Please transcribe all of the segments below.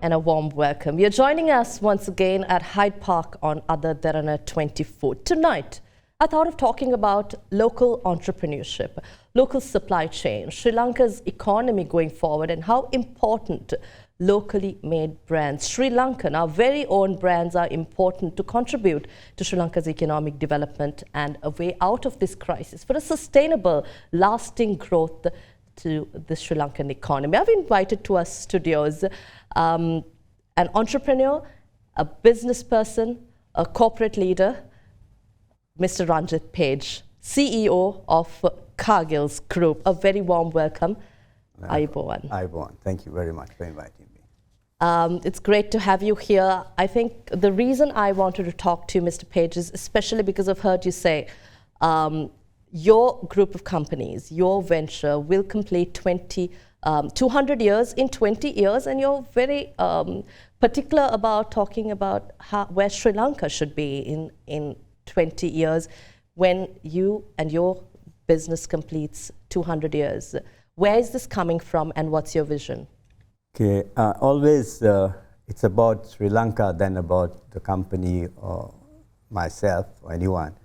and a warm welcome. You're joining us once again at Hyde Park on Ada Derana 24. Tonight, I thought of talking about local entrepreneurship, local supply chain, Sri Lanka's economy going forward, and how important locally made brands, Sri Lankan, our very own brands, are important to contribute to Sri Lanka's economic development and a way out of this crisis for a sustainable, lasting growth to the Sri Lankan economy. I've invited to our studios an entrepreneur, a business person, a corporate leader, Mr. Ranjit Page, CEO of Cargills Group. A very warm welcome. Ayubowan. Ayubowan. Thank you very much for inviting me. It's great to have you here. I think the reason I wanted to talk to you, Mr. Page, is especially because I've heard you say your group of companies, your venture will complete 200 years in 20 years, and you're very particular about talking about where Sri Lanka should be in 20 years when you and your business completes 200 years. Where is this coming from, and what's your vision? Okay, always it's about Sri Lanka than about the company or myself or anyone,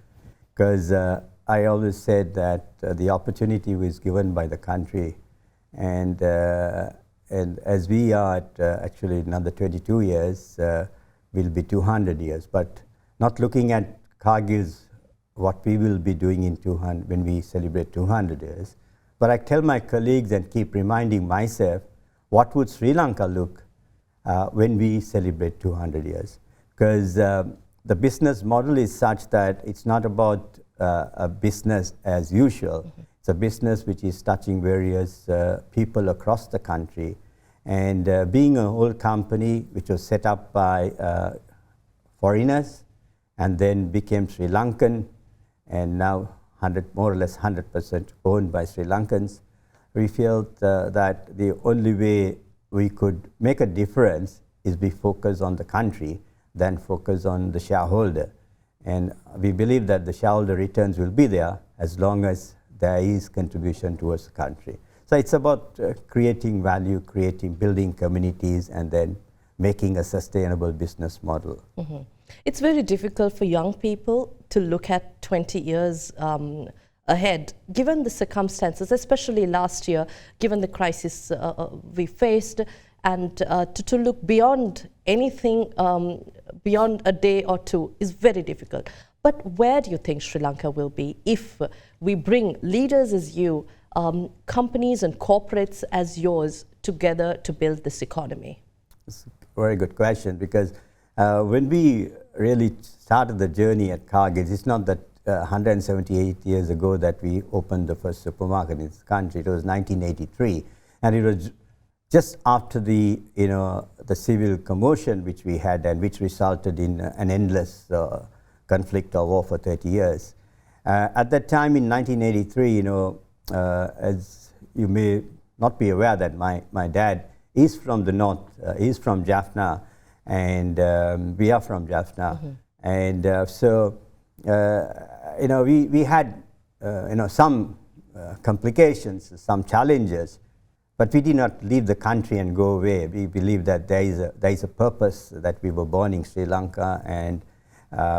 because I always said that the opportunity was given by the country, and as we are at actually another 22 years, will be 200 years, but not looking at Cargills, what we will be doing in 200 when we celebrate 200 years. But I tell my colleagues and keep reminding myself, what would Sri Lanka look when we celebrate 200 years? Because the business model is such that it's not about a business as usual. Mm-hmm. It's a business which is touching various people across the country. And being an old company which was set up by foreigners and then became Sri Lankan, and now more or less 100% owned by Sri Lankans, we felt that the only way we could make a difference is be focused on the country than focus on the shareholder. And we believe that the shareholder returns will be there as long as there is contribution towards the country. So it's about creating value, building communities, and then making a sustainable business model. Mm-hmm. It's very difficult for young people to look at 20 years ahead, given the circumstances, especially last year, given the crisis we faced, and to look beyond anything, beyond a day or two is very difficult. But where do you think Sri Lanka will be if we bring leaders as you, companies and corporates as yours together to build this economy? It's a very good question, because when we really started the journey at Cargills, it's not that 178 years ago that we opened the first supermarket in this country. It was 1983, and it was just after the civil commotion which we had, and which resulted in an endless conflict or war for 30 years. At that time in 1983, as you may not be aware, that my dad is from the north, he's from Jaffna, and we are from Jaffna. Mm-hmm. And so we had some complications, some challenges, but we did not leave the country and go away. We believe that there is a purpose that we were born in Sri Lanka, and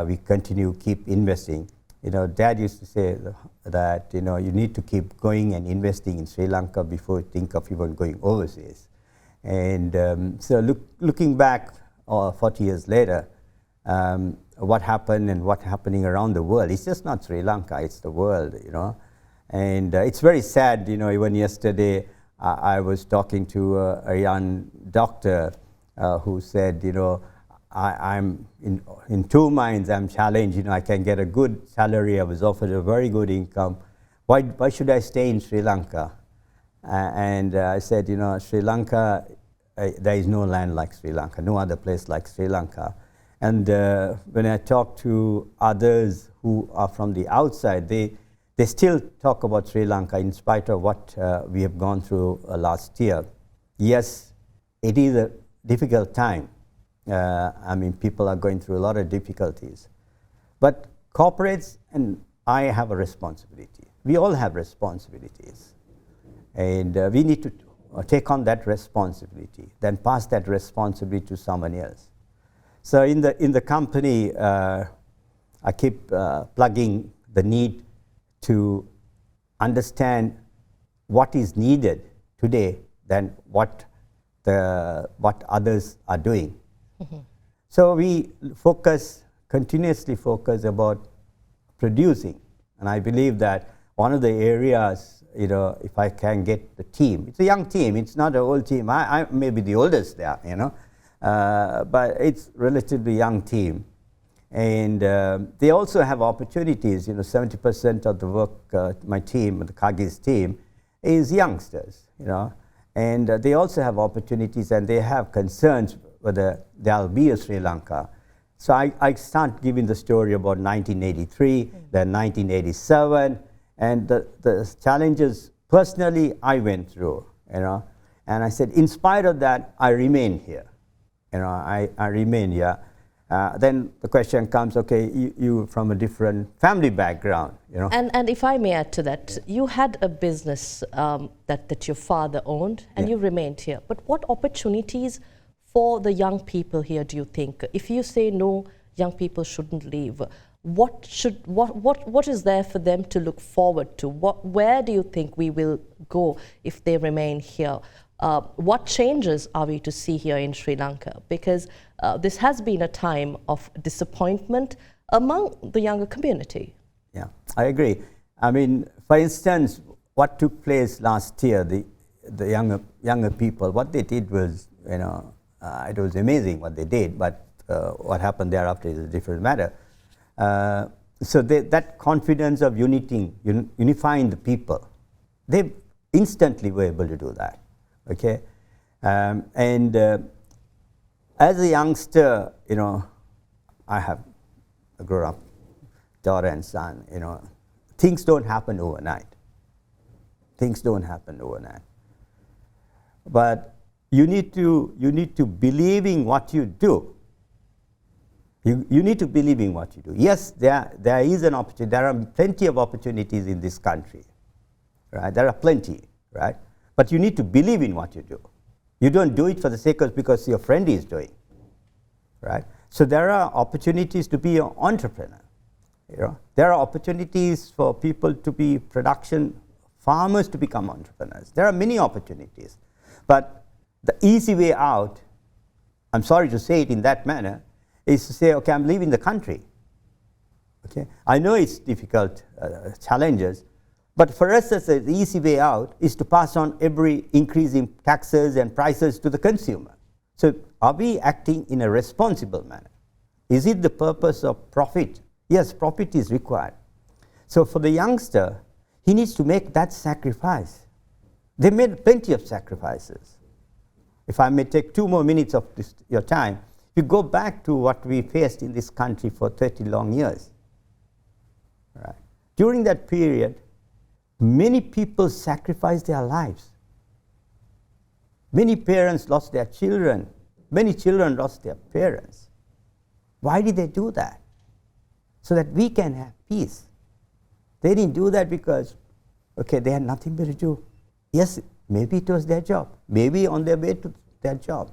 we continue keep investing. Dad used to say that you need to keep going and investing in Sri Lanka before you think of even going overseas. And so looking back 40 years later, what happened and what's happening around the world, it's just not Sri Lanka, it's the world, And it's very sad, even yesterday I was talking to a young doctor who said, I'm in two minds, I'm challenged, I can get a good salary, I was offered a very good income. Why should I stay in Sri Lanka? And I said, Sri Lanka, there is no land like Sri Lanka, no other place like Sri Lanka. And when I talk to others who are from the outside, they still talk about Sri Lanka in spite of what we have gone through last year. Yes, it is a difficult time. People are going through a lot of difficulties. But corporates and I have a responsibility. We all have responsibilities. And we need to take on that responsibility, then pass that responsibility to someone else. So in the company, I keep plugging the need to understand what is needed today than what others are doing. So we continuously focus about producing, and I believe that one of the areas, if I can get the team, it's a young team, it's not an old team. I may be the oldest there, but it's relatively young team. And they also have opportunities. 70% of the work, my team, the Cargills team, is youngsters. And they also have opportunities, and they have concerns whether there'll be a Sri Lanka. So I start giving the story about 1983, then 1987, and the challenges personally I went through. And I said, in spite of that, I remain here. I remain here. Then the question comes, okay, you from a different family background, And if I may add to that, you had a business that your father owned, and you remained here. But what opportunities for the young people here do you think? If you say no, young people shouldn't leave, what is there for them to look forward to? Where do you think we will go if they remain here? What changes are we to see here in Sri Lanka? Because this has been a time of disappointment among the younger community. Yeah, I agree. I mean, for instance, what took place last year, the younger people, what they did was, it was amazing what they did, but what happened thereafter is a different matter. So that confidence of unifying the people, they instantly were able to do that. Okay, and as a youngster, I have a grown-up daughter and son. Things don't happen overnight. Things don't happen overnight. But you need to believe in what you do. You need to believe in what you do. Yes, there is an opportunity. There are plenty of opportunities in this country, right? There are plenty, right? But you need to believe in what you do. You don't do it for the sake of because your friend is doing, right? So there are opportunities to be an entrepreneur. There are opportunities for people to be farmers to become entrepreneurs. There are many opportunities. But the easy way out, I'm sorry to say it in that manner, is to say, okay, I'm leaving the country. Okay, I know it's difficult challenges, but for us, the easy way out is to pass on every increase in taxes and prices to the consumer. So are we acting in a responsible manner? Is it the purpose of profit? Yes, profit is required. So for the youngster, he needs to make that sacrifice. They made plenty of sacrifices. If I may take 2 more minutes of your time, you go back to what we faced in this country for 30 long years. Right. During that period, many people sacrificed their lives. Many parents lost their children. Many children lost their parents. Why did they do that? So that we can have peace. They didn't do that because, okay, they had nothing better to do. Yes, maybe it was their job. Maybe on their way to their job.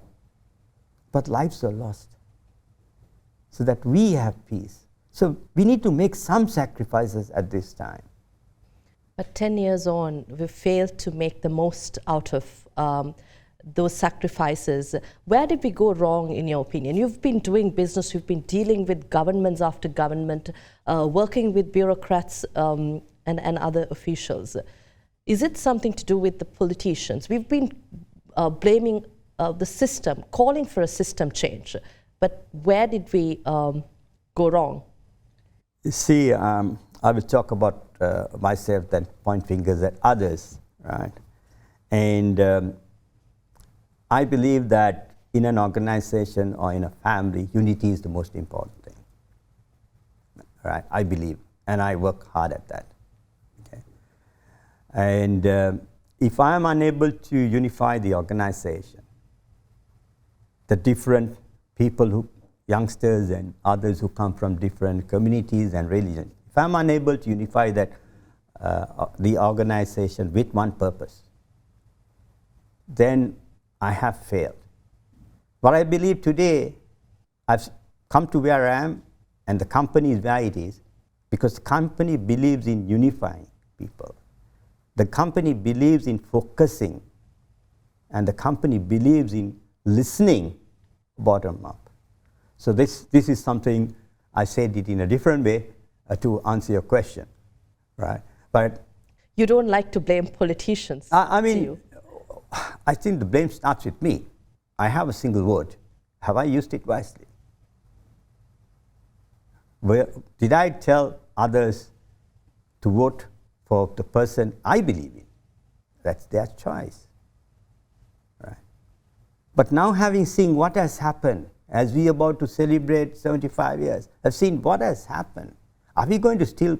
But lives were lost. So that we have peace. So we need to make some sacrifices at this time. But 10 years on, we've failed to make the most out of those sacrifices. Where did we go wrong, in your opinion? You've been doing business, you've been dealing with governments after government, working with bureaucrats and other officials. Is it something to do with the politicians? We've been blaming the system, calling for a system change. But where did we go wrong? You see, I will talk about myself, then point fingers at others, right? And I believe that in an organization or in a family, unity is the most important thing, right? I believe, and I work hard at that. Okay? And if I am unable to unify the organization, the different people youngsters and others who come from different communities and religions, if I'm unable to unify that, the organization with one purpose, then I have failed. But I believe today I've come to where I am, and the company is where it is, because the company believes in unifying people. The company believes in focusing, and the company believes in listening bottom up. So this is something, I said it in a different way to answer your question, right? But you don't like to blame politicians. I mean, I think the blame starts with me. I have a single vote. Have I used it wisely? Did I tell others to vote for the person I believe in? That's their choice, right? But now, having seen what has happened, as we are about to celebrate 75 years, I've seen what has happened. Are we going to still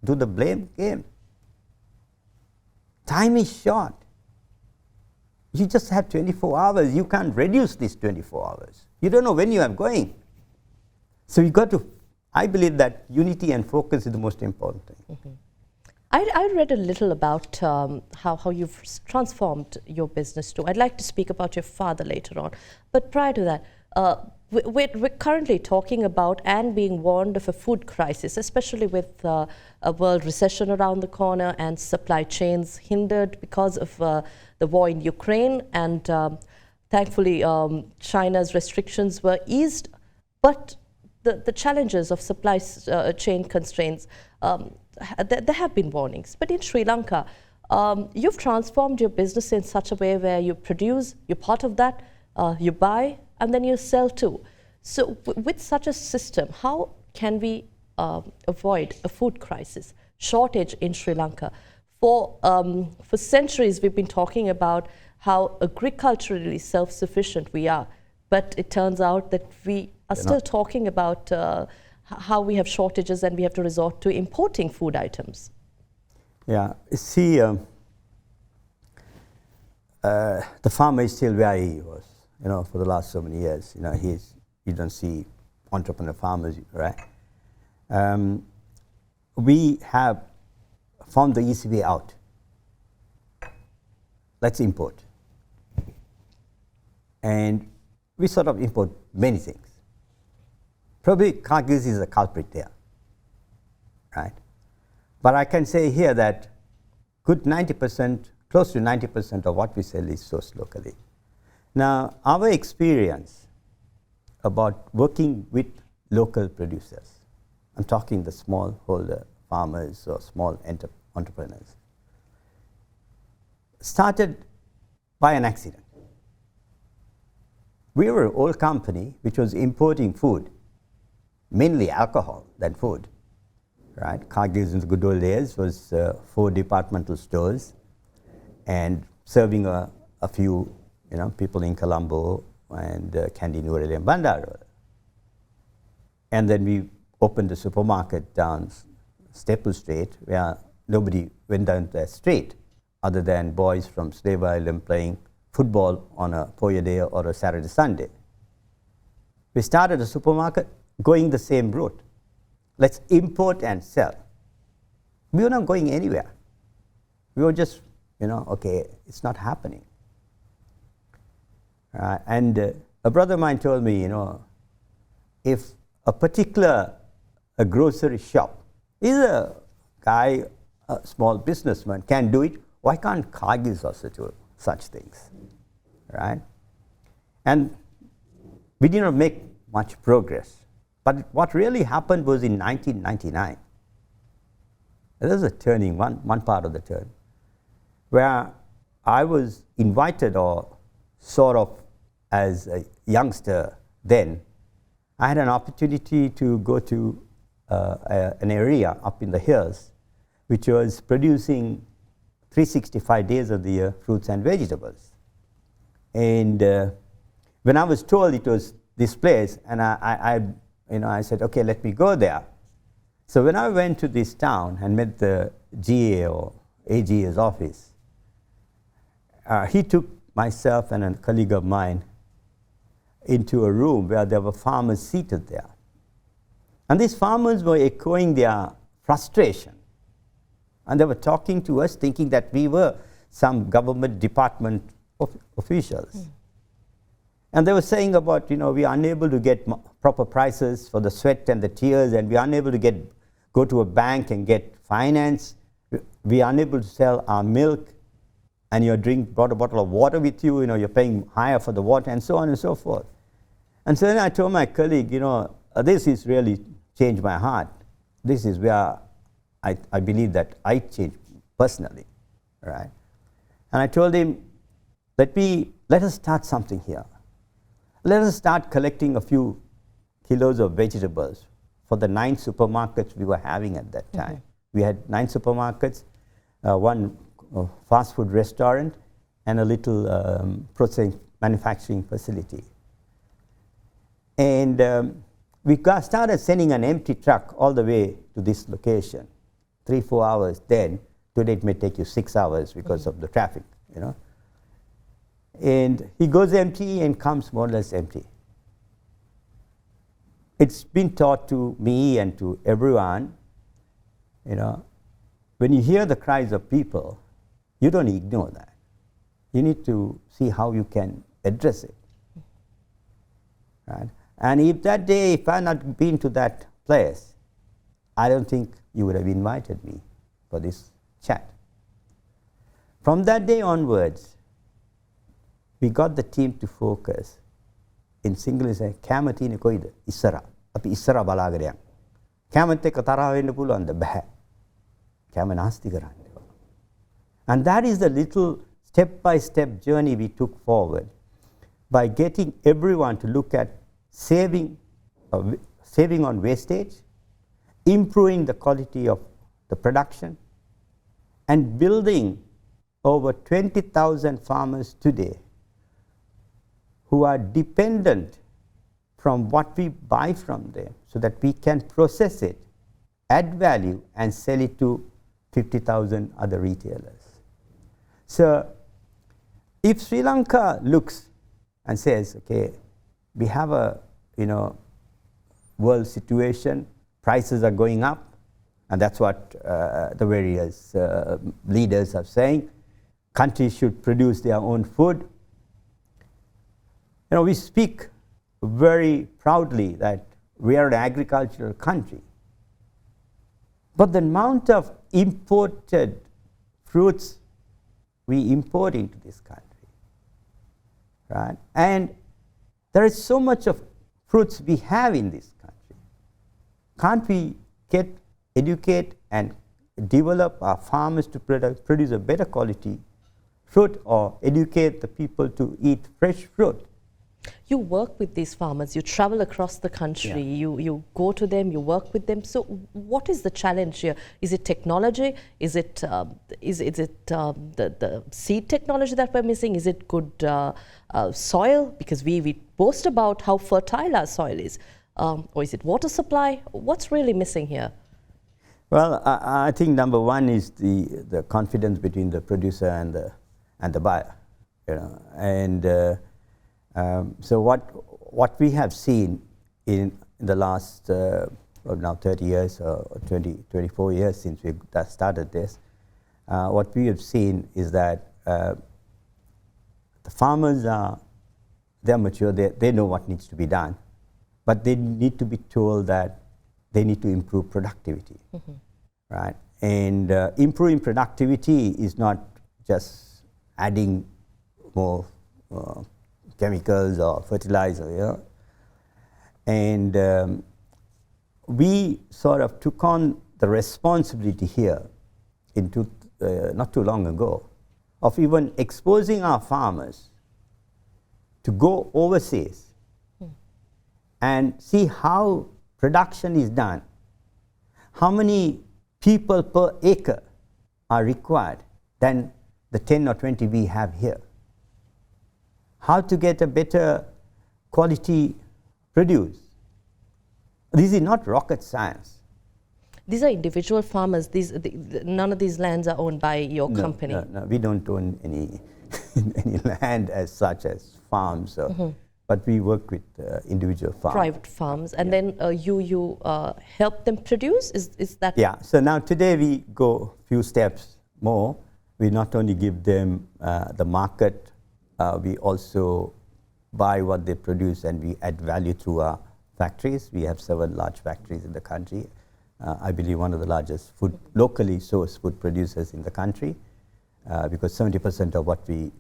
do the blame game? Time is short. You just have 24 hours. You can't reduce these 24 hours. You don't know when you are going. So you got to, I believe that unity and focus is the most important thing. Mm-hmm. I read a little about how you've transformed your business too. I'd like to speak about your father later on. But prior to that, we're currently talking about and being warned of a food crisis, especially with a world recession around the corner and supply chains hindered because of the war in Ukraine. And thankfully, China's restrictions were eased. But the challenges of supply chain constraints, there have been warnings. But in Sri Lanka, you've transformed your business in such a way where you produce, you're part of that, you buy, and then you sell too. So with such a system, how can we avoid a food crisis, shortage in Sri Lanka? For centuries, we've been talking about how agriculturally self-sufficient we are, but it turns out that we are still talking about how we have shortages and we have to resort to importing food items. Yeah, see, the farmer is still where he was, for the last so many years. You don't see entrepreneur farmers, right? We have found the easy way out. Let's import. And we sort of import many things. Probably Cargills is a culprit there, right? But I can say here that good 90%, close to 90% of what we sell is sourced locally. Now, our experience about working with local producers, I'm talking the smallholder farmers or small entrepreneurs, started by an accident. We were an old company which was importing food, mainly alcohol than food, right? Cargills in the good old days was 4 departmental stores and serving a few people in Colombo and Kandy, Nureli and Bandar. And then we opened a supermarket down Staple Street where nobody went down that street other than boys from Slave Island playing football on a Poya day or a Saturday, Sunday. We started a supermarket going the same route. Let's import and sell. We were not going anywhere. We were just, okay, it's not happening. And a brother of mine told me, if a particular grocery shop is a guy, a small businessman, can do it, why can't Cargills also do such things, right? And we did not make much progress. But what really happened was in 1999. There was a turning, one part of the turn, where I was invited, or sort of as a youngster then, I had an opportunity to go to an area up in the hills which was producing 365 days of the year fruits and vegetables. And when I was told it was this place, and I said, okay, let me go there. So when I went to this town and met the GA or AGA's office, he took myself and a colleague of mine into a room where there were farmers seated there. And these farmers were echoing their frustration. And they were talking to us thinking that we were some government department officials. And they were saying about, we are unable to get proper prices for the sweat and the tears, and we are unable to go to a bank and get finance. We are unable to sell our milk, and you brought a bottle of water with you, you're paying higher for the water, and so on and so forth. And so then I told my colleague, this has really changed my heart. This is where I believe that I changed personally, right? And I told him, let us start something here. Let us start collecting a few kilos of vegetables for the 9 supermarkets we were having at that time. We had 9 supermarkets, one fast food restaurant, and a little processing manufacturing facility. And we started sending an empty truck all the way to this location, 3-4 hours then. Today it may take you 6 hours because of the traffic, And he goes empty and comes more or less empty. It's been taught to me and to everyone, when you hear the cries of people, you don't ignore that. You need to see how you can address it, right? And if that day, if I had not been to that place, I don't think you would have invited me for this chat. From that day onwards, we got the team to focus. In Singlish, කැමති නේ කොයිද? ඉස්සර. අපි ඉස්සර බලාගෙන යන්න. කැමත් එක්ක තරහ වෙන්න පුළුවන්ද? බෑ. කැම නාස්ති කරන්න. And that is the little step-by-step journey we took forward by getting everyone to look at saving on wastage, improving the quality of the production, and building over 20,000 farmers today who are dependent from what we buy from them so that we can process it, add value, and sell it to 50,000 other retailers. So if Sri Lanka looks and says, okay, we have a world situation, prices are going up, and that's what the various leaders are saying. Countries should produce their own food. We speak very proudly that we are an agricultural country. But the amount of imported fruits we import into this country, right? And there is so much of fruits we have in this country. Can't we educate and develop our farmers to produce a better quality fruit, or educate the people to eat fresh fruit? You work with these farmers, you travel across the country, you go to them, you work with them. So what is the challenge here? Is it technology? Is it the seed technology that we're missing? Is it good soil? Because we boast about how fertile our soil is. Or is it water supply? What's really missing here? Well, I think number one is the confidence between the producer and the buyer. And so what we have seen in the last now 30 years or 24 years since we started this, what we have seen is that the farmers they're mature, they know what needs to be done, but they need to be told that they need to improve productivity, right? And improving productivity is not just adding more chemicals or fertilizer, And we sort of took on the responsibility here not too long ago of even exposing our farmers to go overseas and see how production is done, how many people per acre are required than the 10 or 20 we have here, how to get a better quality produce. This is not rocket science. These are individual farmers. None of these lands are owned by your company. No, we don't own any land as such as farms. But we work with individual farms. Private farms. And then you help them produce? Is that? Yeah. So now today we go a few steps more. We not only give them the market we also buy what they produce and we add value through our factories. We have 7 large factories in the country. I believe one of the largest locally sourced food producers in the country, because 70% of what we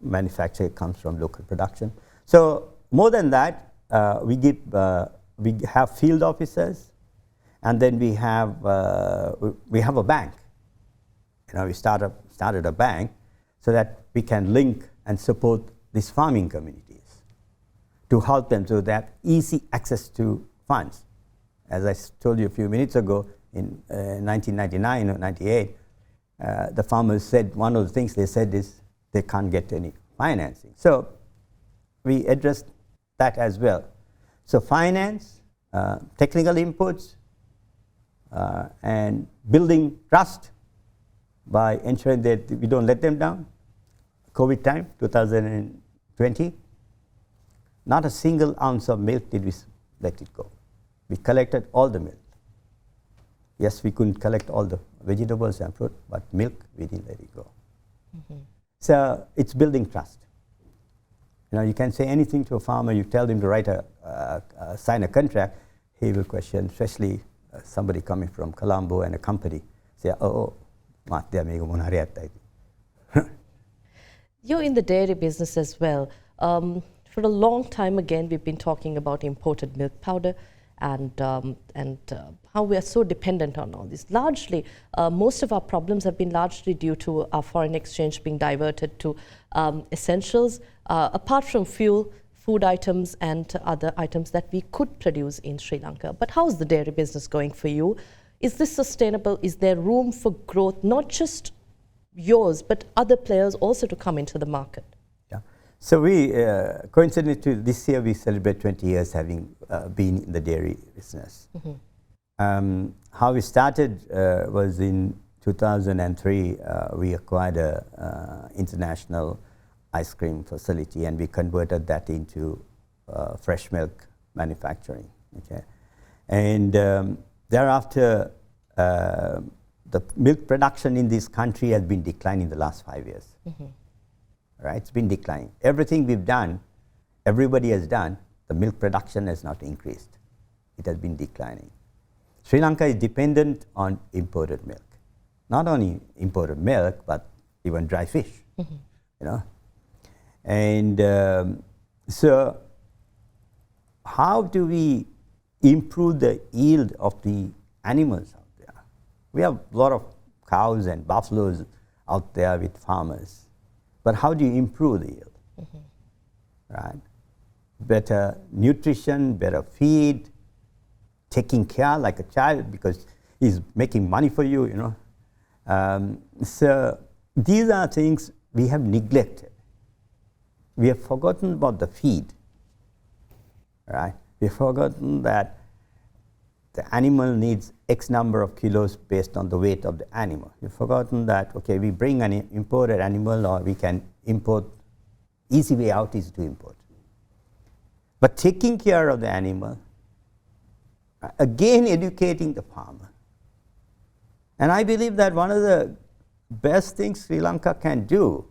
manufacture comes from local production. So more than that, we have field officers, and then we have a bank. We started a bank so that we can link and support these farming communities to help them so they have easy access to funds. As I told you a few minutes ago, in 1999 or 98, the farmers said one of the things they said is they can't get any financing. So we addressed that as well. So finance, technical inputs, and building trust by ensuring that we don't let them down. COVID time, 2020, not a single ounce of milk did we let it go. We collected all the milk. Yes, we couldn't collect all the vegetables and fruit, but milk, we didn't let it go. Mm-hmm. So it's building trust. You can say anything to a farmer, you tell him to write sign a contract, he will question, especially somebody coming from Colombo and a company, say, You're in the dairy business as well. For a long time again, we've been talking about imported milk powder and how we are so dependent on all this. Largely, most of our problems have been largely due to our foreign exchange being diverted to essentials, apart from fuel, food items and other items that we could produce in Sri Lanka. But how is the dairy business going for you? Is this sustainable? Is there room for growth, not just yours, but other players also to come into the market? Yeah. So we, coincidentally, this year we celebrate 20 years having been in the dairy business. Mm-hmm. How we started was in 2003. We acquired an international ice cream facility and we converted that into fresh milk manufacturing. Okay, and thereafter, the milk production in this country has been declining in the last 5 years. Mm-hmm. Right, it's been declining. Everything we've done, everybody has done, the milk production has not increased. It has been declining. Sri Lanka is dependent on imported milk. Not only imported milk, but even dry fish. Mm-hmm. And so how do we improve the yield of the animals out there? We have a lot of cows and buffaloes out there with farmers. But how do you improve the yield? Mm-hmm. Right? Better nutrition, better feed, taking care like a child because he's making money for you, So these are things we have neglected. We have forgotten about the feed, right? We have forgotten that the animal needs X number of kilos based on the weight of the animal. We've forgotten that, okay, we bring an imported animal or we can import, easy way out is to import. But taking care of the animal, again educating the farmer. And I believe that one of the best things Sri Lanka can do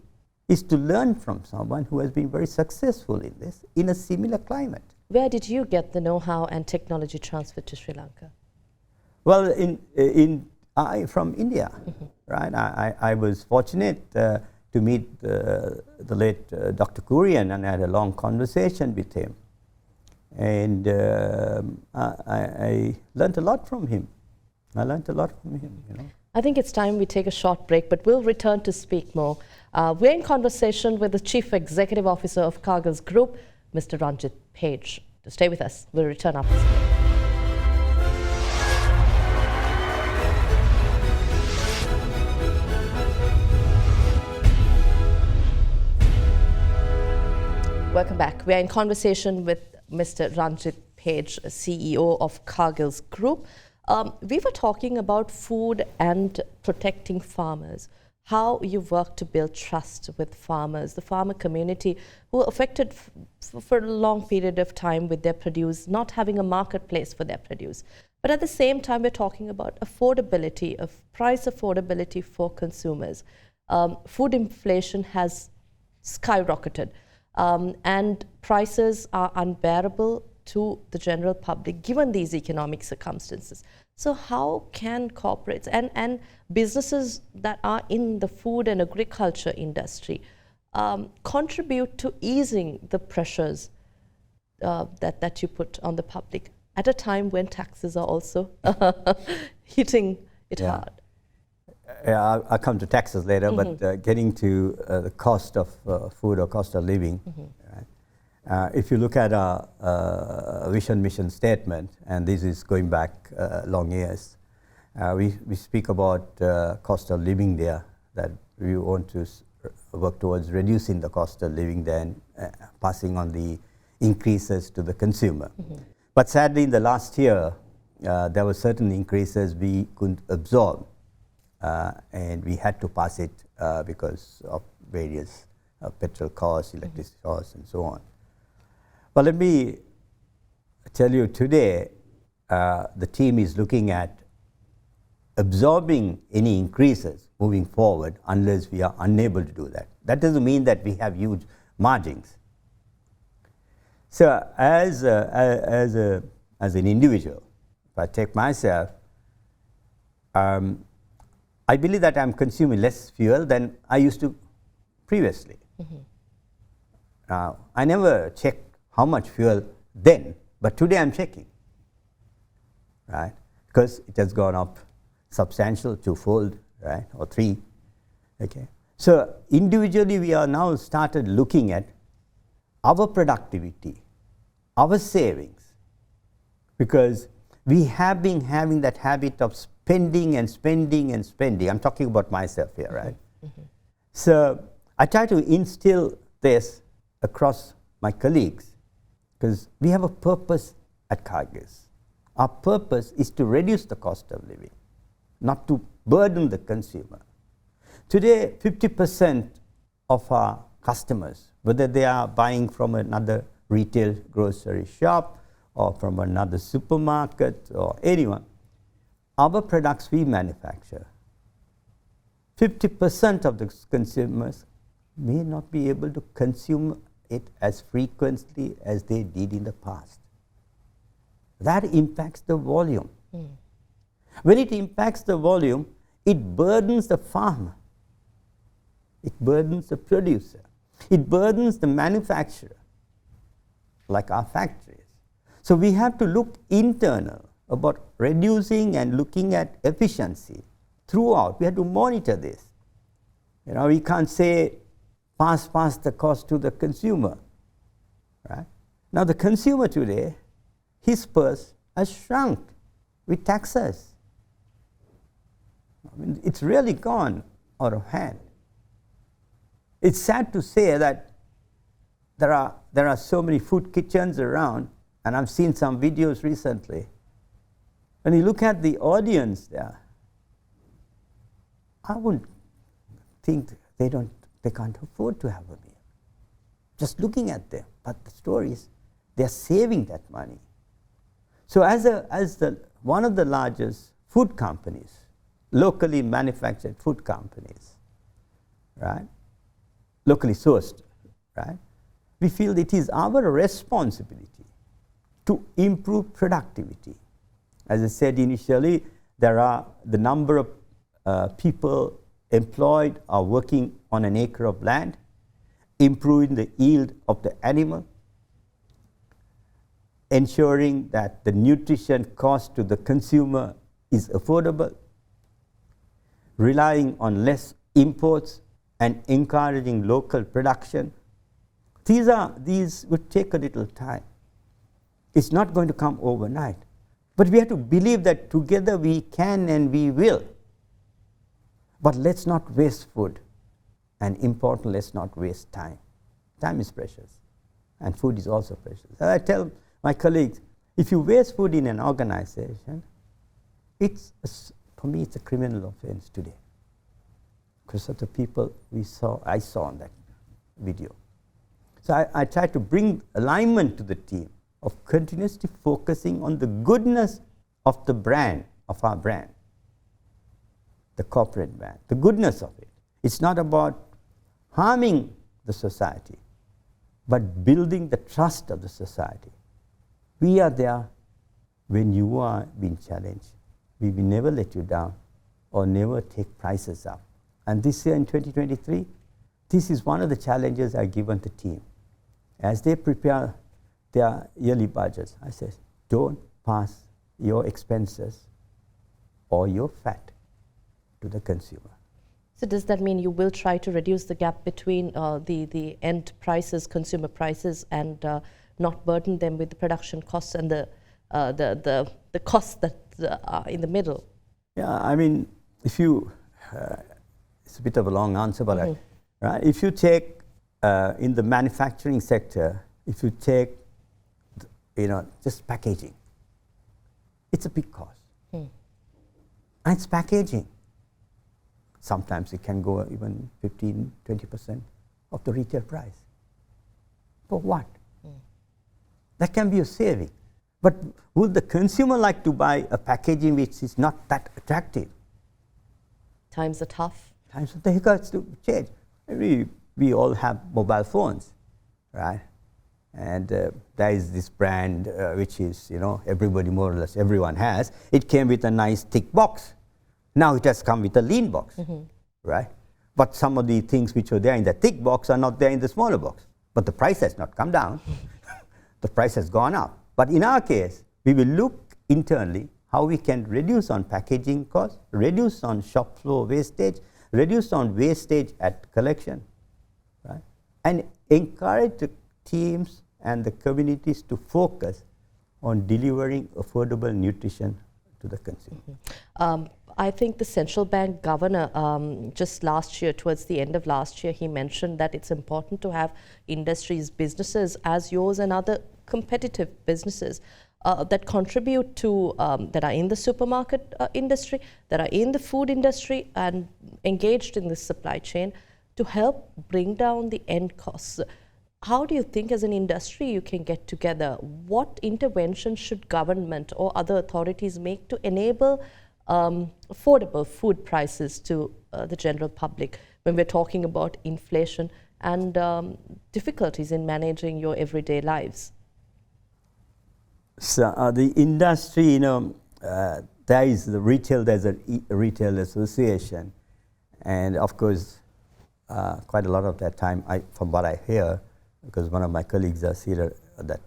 is to learn from someone who has been very successful in this, in a similar climate. Where did you get the know-how and technology transferred to Sri Lanka? Well, from India, mm-hmm. right? I was fortunate to meet the late Dr. Kurian, and I had a long conversation with him. And I learned a lot from him. I think it's time we take a short break, but we'll return to speak more. We're in conversation with the Chief Executive Officer of Cargills Group, Mr. Ranjit Page. To stay with us, we'll return after this. Welcome back. We are in conversation with Mr. Ranjit Page, CEO of Cargills Group. We were talking about food and protecting farmers, how you work to build trust with farmers, the farmer community who are affected for a long period of time with their produce, not having a marketplace for their produce. But at the same time, we're talking about affordability, of price affordability for consumers. Food inflation has skyrocketed, and prices are unbearable to the general public given these economic circumstances. So how can corporates and businesses that are in the food and agriculture industry contribute to easing the pressures that you put on the public at a time when taxes are also hitting it hard? Yeah, I'll come to taxes later, but getting to the cost of food or cost of living, right? If you look at our vision mission statement, and this is going back long years, we speak about cost of living there, that we want to work towards reducing the cost of living there and passing on the increases to the consumer. But sadly, in the last year, there were certain increases we couldn't absorb, and we had to pass it because of various petrol costs, electricity costs, and so on. But let me tell you today, the team is looking at absorbing any increases moving forward unless we are unable to do that. That doesn't mean that we have huge margins. So as an individual, if I take myself, I believe that I'm consuming less fuel than I used to previously. I never checked how much fuel then, but today I'm checking, right? Because it has gone up substantial, twofold, right, or three. Okay. So individually, we are now started looking at our productivity, our savings, because we have been having that habit of spending and spending and spending. I'm talking about myself here, right? So I try to instill this across my colleagues, because we have a purpose at Cargills. Our purpose is to reduce the cost of living, not to burden the consumer. Today, 50% of our customers, whether they are buying from another retail grocery shop or from another supermarket or anyone, our products we manufacture. 50% of the consumers may not be able to consume it as frequently as they did in the past. That impacts the volume. When it impacts the volume, it burdens the farmer. It burdens the producer. It burdens the manufacturer, like our factories. So we have to look internal about reducing and looking at efficiency throughout. We have to monitor this. You know, we can't say pass the cost to the consumer, right? Now the consumer today, his purse has shrunk with taxes. I mean, it's really gone out of hand. It's sad to say that there are so many food kitchens around, and I've seen some videos recently. When you look at the audience there, I would think they can't afford to have a meal. Just looking at them, but the story is they're saving that money. So one of the largest food companies, locally manufactured food companies, right? Locally sourced, right? We feel it is our responsibility to improve productivity. As I said initially, the number of people employed are working on an acre of land, improving the yield of the animal, ensuring that the nutrition cost to the consumer is affordable, relying on less imports and encouraging local production. These would take a little time. It's not going to come overnight. But we have to believe that together we can and we will. But let's not waste food. And important, let's not waste time. Time is precious. And food is also precious. I tell my colleagues, if you waste food in an organization, for me it's a criminal offense today, because of the people I saw on that video. So I try to bring alignment to the team of continuously focusing on the goodness of the brand, of our brand, the corporate brand, the goodness of it. It's not about harming the society, but building the trust of the society. We are there when you are being challenged. We will never let you down or never take prices up. And this year in 2023, this is one of the challenges I given the team. As they prepare their yearly budgets, I said, don't pass your expenses or your fat to the consumer. So does that mean you will try to reduce the gap between the end prices, consumer prices, and not burden them with the production costs and the costs that are in the middle? Yeah, I mean, if you, it's a bit of a long answer, but right, if you take in the manufacturing sector, if you take, just packaging, it's a big cost. And it's packaging. Sometimes it can go even 15, 20% of the retail price. For what? That can be a saving. But would the consumer like to buy a packaging which is not that attractive? Times are tough. Times are difficult to change. We all have mobile phones, right? And there is this brand which is, everybody more or less, everyone has. It came with a nice thick box. Now it has come with a lean box, right? But some of the things which were there in the thick box are not there in the smaller box. But the price has not come down. The price has gone up. But in our case, we will look internally how we can reduce on packaging costs, reduce on shop floor wastage, reduce on wastage at collection, right? And encourage the teams and the communities to focus on delivering affordable nutrition to the consumer. I think the central bank governor just last year, towards the end of last year, he mentioned that it's important to have industries, businesses as yours and other competitive businesses that contribute to, that are in the supermarket industry, that are in the food industry and engaged in the supply chain to help bring down the end costs. How do you think as an industry you can get together? What interventions should government or other authorities make to enable affordable food prices to the general public when we're talking about inflation and difficulties in managing your everyday lives? So the industry, there is the retail, there's a retail association, and of course, quite a lot of that time, from what I hear, because one of my colleagues is here, that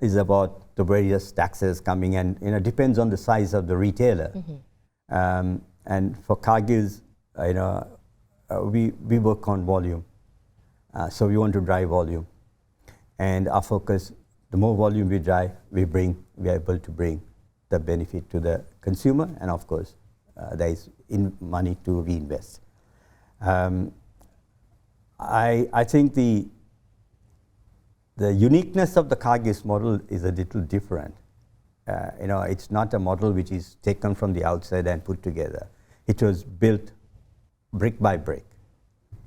is about the various taxes coming, and depends on the size of the retailer. And for Cargills, we work on volume, so we want to drive volume, and our focus. The more volume we drive, we are able to bring the benefit to the consumer, and of course, there is money to reinvest. I think the uniqueness of the Cargills model is a little different. It's not a model which is taken from the outside and put together. It was built brick by brick.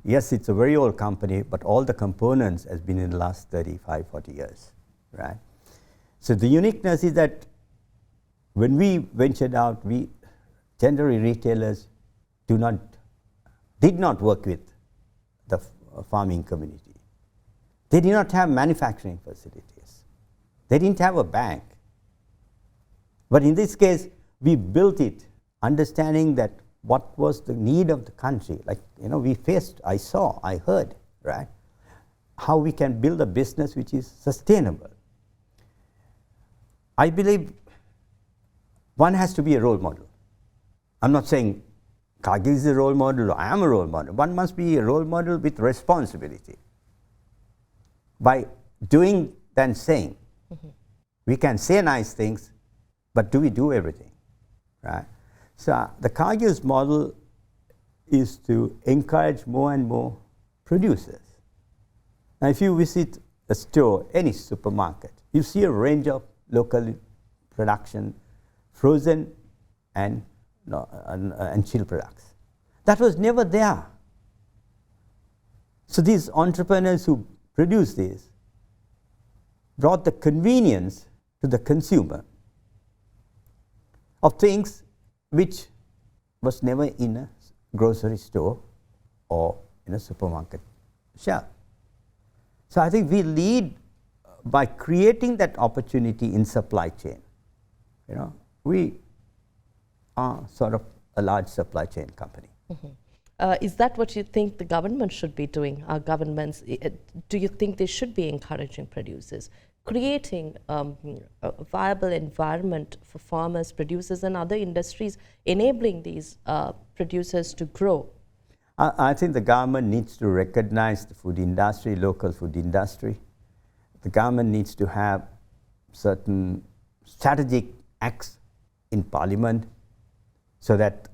Yes, it's a very old company, but all the components has been in the last 35, 40 years. Right. So the uniqueness is that when we ventured out, generally retailers did not work with the farming community. They did not have manufacturing facilities. They didn't have a bank. But in this case, we built it understanding that what was the need of the country. Like, we faced, I saw, I heard, right? How we can build a business which is sustainable. I believe one has to be a role model. I'm not saying Cargill is a role model or I am a role model. One must be a role model with responsibility. By doing than saying. We can say nice things, but do we do everything? Right? So the Cargill's model is to encourage more and more producers. Now if you visit a store, any supermarket, you see a range of local production, frozen and chilled products. That was never there. So these entrepreneurs who produced this brought the convenience to the consumer of things which was never in a grocery store or in a supermarket shell. So I think we lead by creating that opportunity in supply chain. You know, we are sort of a large supply chain company. Is that what you think the government should be doing? Our governments, do you think they should be encouraging producers, creating a viable environment for farmers, producers and other industries, enabling these producers to grow? I think the government needs to recognize the food industry, local food industry. The government needs to have certain strategic acts in parliament so that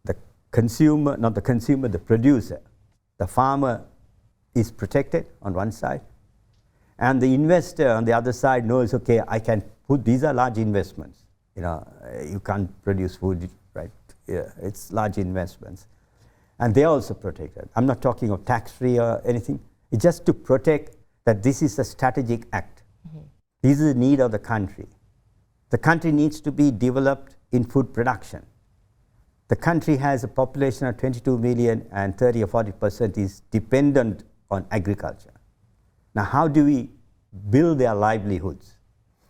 the consumer, not the consumer, the producer, the farmer is protected on one side, and the investor on the other side knows, okay, I can put, these are large investments. You know, you can't produce food, right? Yeah, it's large investments. And they're also protected. I'm not talking of tax-free or anything. It's just to protect that this is a strategic act. This is the need of the country. The country needs to be developed in food production. The country has a population of 22 million and 30 or 40% is dependent on agriculture. Now, how do we build their livelihoods?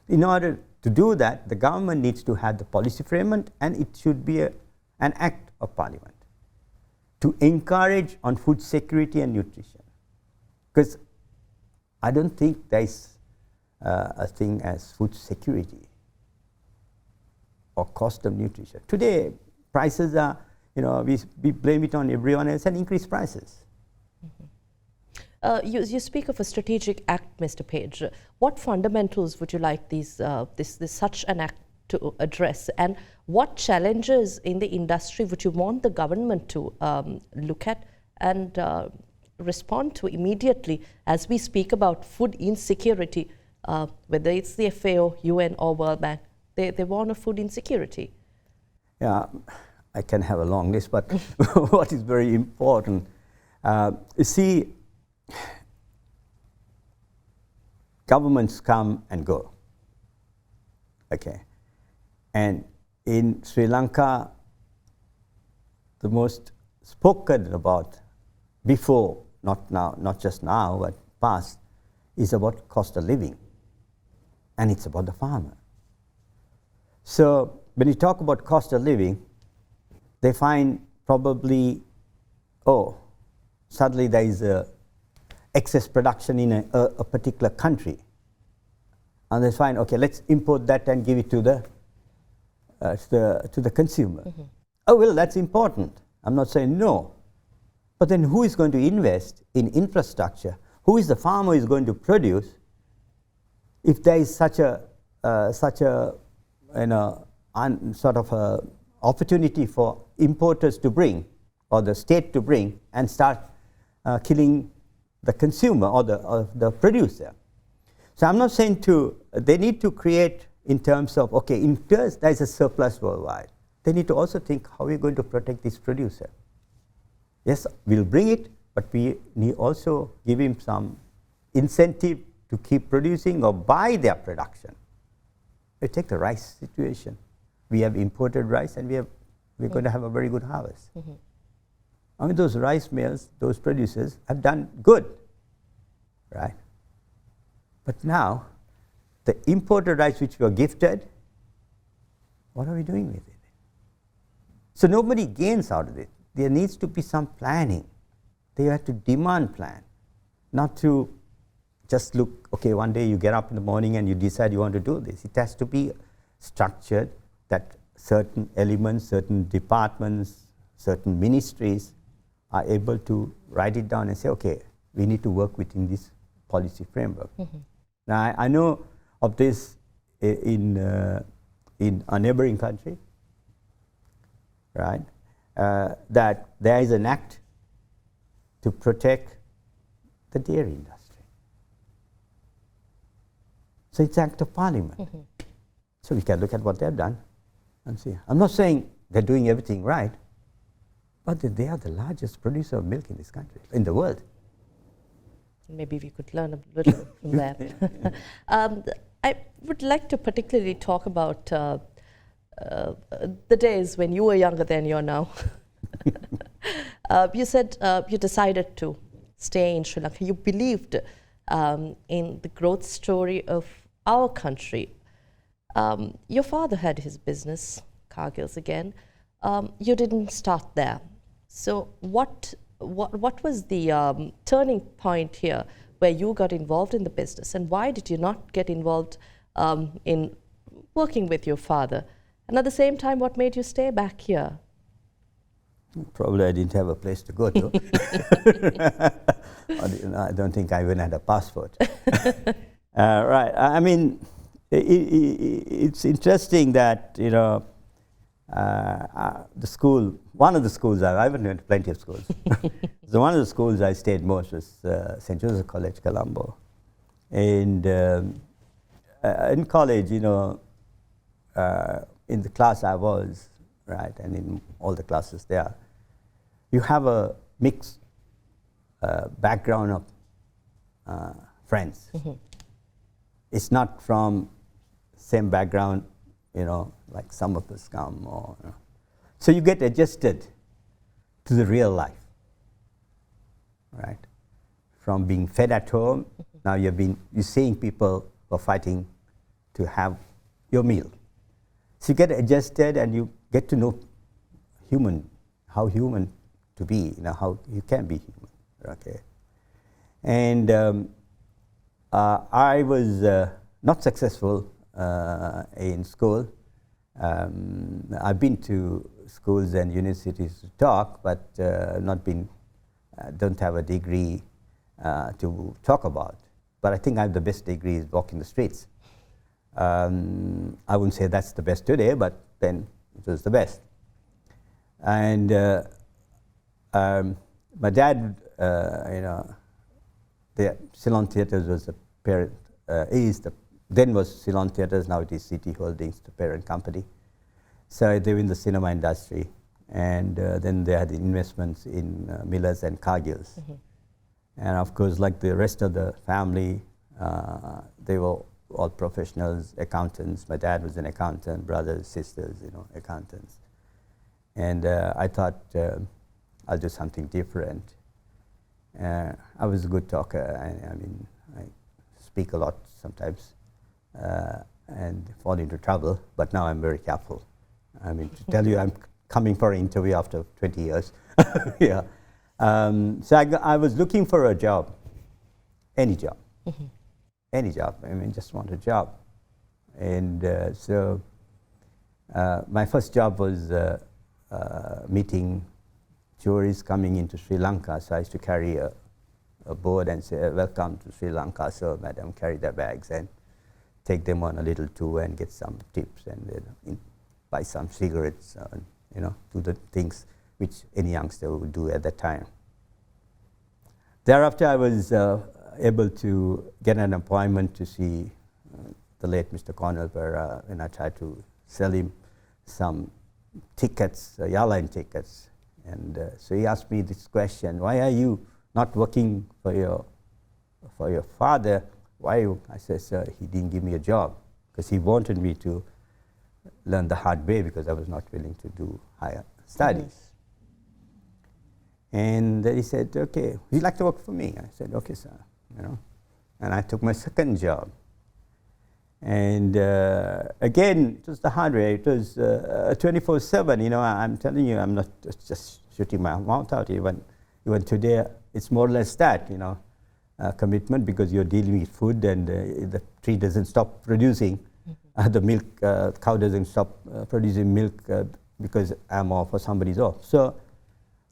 In order to do that, the government needs to have the policy framework, and it should be an act of parliament to encourage on food security and nutrition. Because I don't think there is a thing as food security or cost of nutrition. Today, prices are, you know, we blame it on everyone else and increase prices. You speak of a strategic act, Mr. Page. What fundamentals would you like such an act to address, and what challenges in the industry would you want the government to look at and respond to immediately as we speak about food insecurity, whether it's the FAO, UN or World Bank? They warn of food insecurity. Yeah, I can have a long list, but what is very important, you see, governments come and go, okay? And in Sri Lanka, the most spoken about before, not now, not just now, but past, is about cost of living. And it's about the farmer. So when you talk about cost of living, they find probably, oh, suddenly there is a excess production in a particular country. And they find, okay, let's import that and give it to the consumer. Oh, well, that's important. I'm not saying no. But then who is going to invest in infrastructure? Who is the farmer who is going to produce if there is such a you know, sort of a opportunity for importers to bring, or the state to bring, and start killing the consumer or the producer? So I'm not saying they need to create in terms of, okay, in terms there is a surplus worldwide. They need to also think, how are we going to protect this producer? Yes, we'll bring it, but we need also give him some incentive to keep producing or buy their production. We take the rice situation. We have imported rice, and we're going to have a very good harvest. I mean, those rice mills, those producers have done good, right? But now, the imported rice which we are gifted, what are we doing with it? So nobody gains out of it. There needs to be some planning. They have to demand plan, not to just look, okay, one day you get up in the morning and you decide you want to do this. It has to be structured that certain elements, certain departments, certain ministries are able to write it down and say, okay, we need to work within this policy framework. Now, I know of this in a neighboring country, right? That there is an act to protect the dairy industry. So it's an act of parliament. So we can look at what they've done and see. I'm not saying they're doing everything right, but they are the largest producer of milk in this country, in the world. Maybe we could learn a little from that. I would like to particularly talk about the days when you were younger than you are now. You said you decided to stay in Sri Lanka. You believed in the growth story of our country. Your father had his business, Cargills again. You didn't start there. So what was the turning point here where you got involved in the business, and why did you not get involved in working with your father? And at the same time, what made you stay back here? Probably I didn't have a place to go to. I don't think I even had a passport. Right. I mean, it's interesting that, you know, the school, one of the schools, I went to plenty of schools. So one of the schools I stayed most was St. Joseph College, Colombo. And in college, you know, in the class I was, right, and in all the classes there, you have a mixed background of friends. Mm-hmm. It's not from same background, you know, like some of us come, or you know. So you get adjusted to the real life, right? From being fed at home, now you're seeing people who are fighting to have your meal. So you get adjusted and you get to know how human to be, you know, how you can be human, okay? And I was not successful in school. I've been to schools and universities to talk, but don't have a degree to talk about. But I think I have the best degree is walking the streets. I wouldn't say that's the best today, but then it was the best. And my dad, you know, the Ceylon Theatres was the parent, then was Ceylon Theatres, now it is City Holdings, the parent company. So they were in the cinema industry, and then they had investments in Millers and Cargills. Mm-hmm. And of course, like the rest of the family, they were all professionals, accountants. My dad was an accountant, brothers, sisters, you know, accountants. And I thought I'll do something different. I was a good talker. I mean, I speak a lot sometimes and fall into trouble, but now I'm very careful. I mean, to tell you, I'm coming for an interview after 20 years. Yeah. So I was looking for a job, any job. Mm-hmm. Any job. I mean, just want a job. And so my first job was meeting tourists coming into Sri Lanka. So I used to carry a board and say, welcome to Sri Lanka. So madam, carry their bags and take them on a little tour and get some tips and buy some cigarettes, you know, do the things which any youngster would do at that time. Thereafter, I was able to get an appointment to see the late Mr. Cornell, where and I tried to sell him some tickets, airline tickets. And so he asked me this question: why are you not working for your father? Why? I said, sir, he didn't give me a job because he wanted me to learn the hard way because I was not willing to do higher studies. Mm-hmm. And he said, okay, would you like to work for me? I said, okay, sir. You know, and I took my second job. And again, it was the hard way. It was 24/7. You know, I'm telling you, I'm not just shooting my mouth out. Even today, it's more or less that. You know, commitment, because you're dealing with food, and the tree doesn't stop producing. Mm-hmm. The milk, cow doesn't stop producing milk because I'm off or somebody's off. So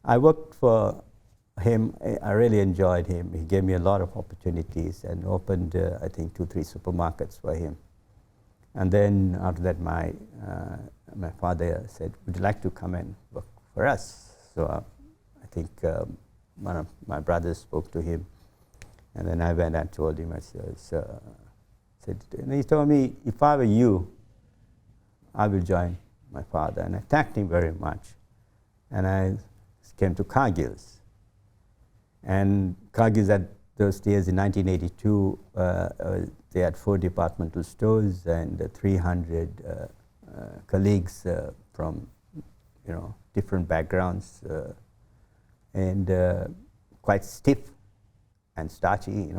I worked for him. I really enjoyed him. He gave me a lot of opportunities and opened, I think, 2-3 supermarkets for him. And then after that, my father said, would you like to come and work for us? So I think one of my brothers spoke to him, and then I went and told him. I said, and he told me, if I were you, I will join my father. And I thanked him very much. And I came to Cargills. And Cargills at those days in 1982, they had 4 departmental stores and 300 colleagues from, you know, different backgrounds, and quite stiff and starchy,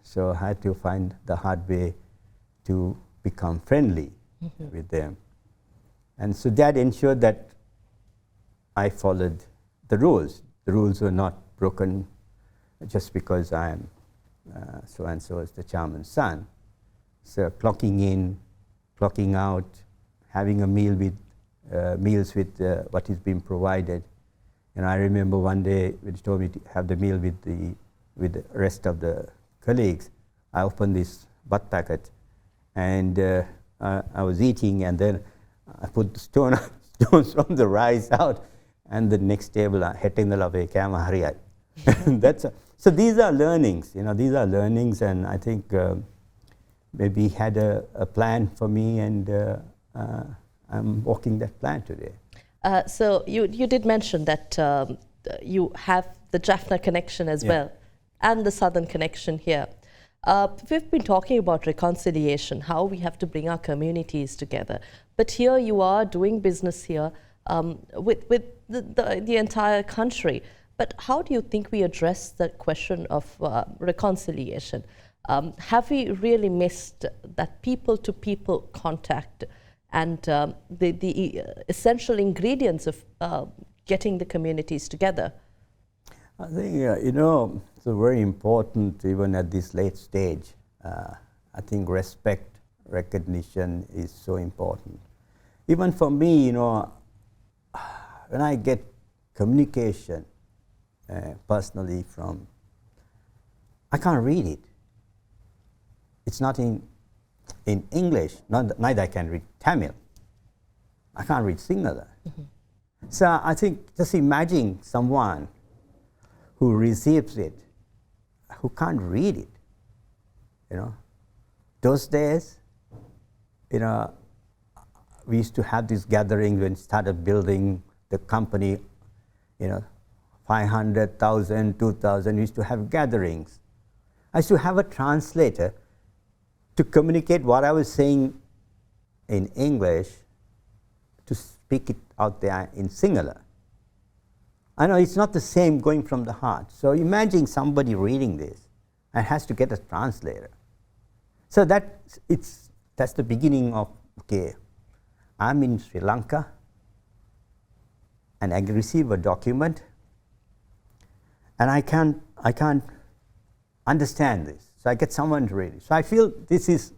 so I had to find the hard way to become friendly with them. And so that ensured that I followed the rules. The rules were not broken just because I am so-and-so as the chairman's son. So clocking in, clocking out, having a meal with meals with what is being provided. And I remember one day when he told me to have the meal with the rest of the colleagues, I opened this butt packet and I was eating, and then I put the stones from the rice out, and the next table, hetindala ve kama hariyai. So these are learnings, these are learnings, and I think maybe he had a plan for me, and I'm walking that plan today. So you did mention that you have the Jaffna connection as well, and the southern connection here. We've been talking about reconciliation, how we have to bring our communities together. But here you are doing business here with the entire country. But how do you think we address the question of reconciliation? Have we really missed that people-to-people contact and the essential ingredients of getting the communities together? I think, it's very important even at this late stage. I think respect, recognition is so important. Even for me, when I get communication personally from, I can't read it. It's not in English, neither I can read Tamil. I can't read Sinhala. So I think just imagine someone who receives it, who can't read it. Those days, we used to have these gatherings when we started building the company, 500,000, 2,000, we used to have gatherings. I used to have a translator to communicate what I was saying in English to speak it out there in Sinhala. I know it's not the same going from the heart. So imagine somebody reading this and has to get a translator. So that's the beginning of, okay, I'm in Sri Lanka and I receive a document and I can't understand this. So I get someone to read it. So I feel this is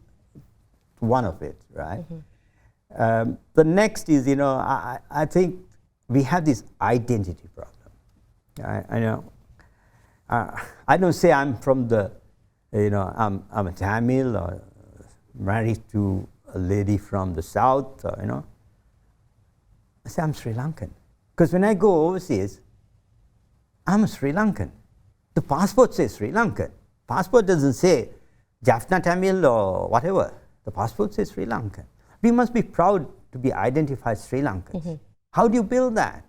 one of it, right? The next is, I think we have this identity problem. I know. I don't say I'm from the, I'm a Tamil or married to a lady from the south, I say I'm Sri Lankan. Because when I go overseas, I'm a Sri Lankan. The passport says Sri Lankan. Passport doesn't say Jaffna Tamil or whatever. The passport says Sri Lankan. We must be proud to be identified Sri Lankans. How do you build that?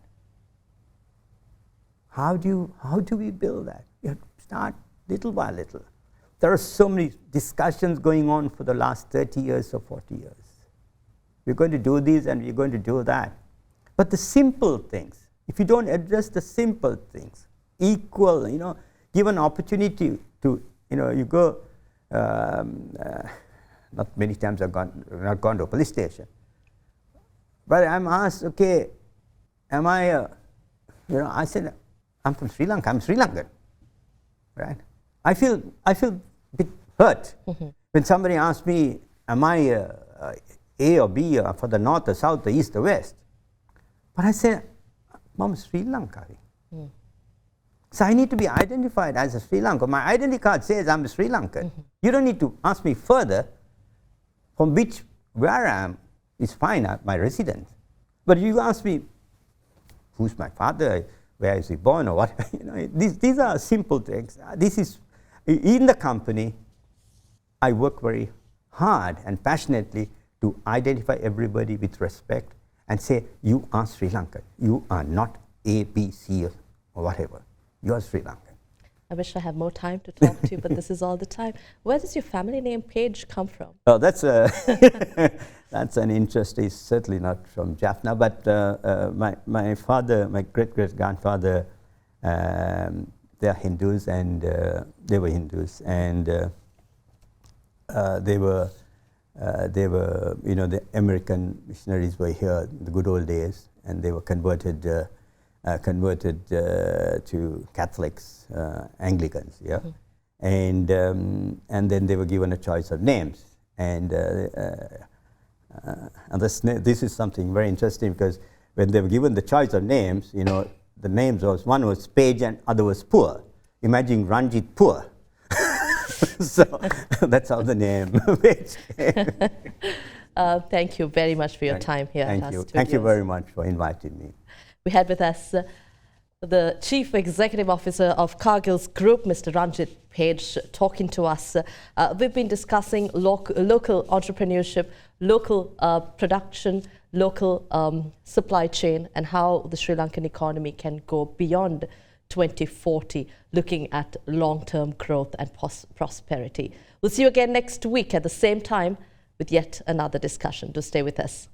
How do we build that? You have to start little by little. There are so many discussions going on for the last 30 years or 40 years. We're going to do this and we're going to do that. But the simple things, if you don't address the simple things, equal, give an opportunity to, you go, not many times I've not gone to a police station. But I'm asked, okay, am I, I said, I'm from Sri Lanka, I'm Sri Lankan, right? I feel a bit hurt when somebody asks me, am I A or B or for the north or south or east or west? But I say, I'm Sri Lanka. So I need to be identified as a Sri Lankan. My identity card says I'm a Sri Lankan. You don't need to ask me further from where I am is fine, my residence. But you ask me, who's my father, where is he born or what, these are simple things. This is, in the company, I work very hard and passionately to identify everybody with respect and say, you are Sri Lankan. You are not A, B, C or whatever. You are Sri Lankan. I wish I had more time to talk to you, but this is all the time. Where does your family name Page come from? Oh, that's that's an interest. It's certainly not from Jaffna, but my father, my great-great-grandfather they are Hindus, and they were Hindus, and they were, you know, the American missionaries were here in the good old days, and they were converted to Catholics, Anglicans, yeah, and then they were given a choice of names, and this is something very interesting, because when they were given the choice of names, you know, the names was, one was Page and other was Poor. Imagine Ranjit Poor. So that's how the name Page came. Thank you very much for your time here. Thank you. Thank you very much for inviting me. We had with us the Chief Executive Officer of Cargills Group, Mr. Ranjit Page, talking to us. We've been discussing local entrepreneurship, local production, local supply chain, and how the Sri Lankan economy can go beyond 2040, looking at long-term growth and prosperity. We'll see you again next week at the same time with yet another discussion. Do stay with us.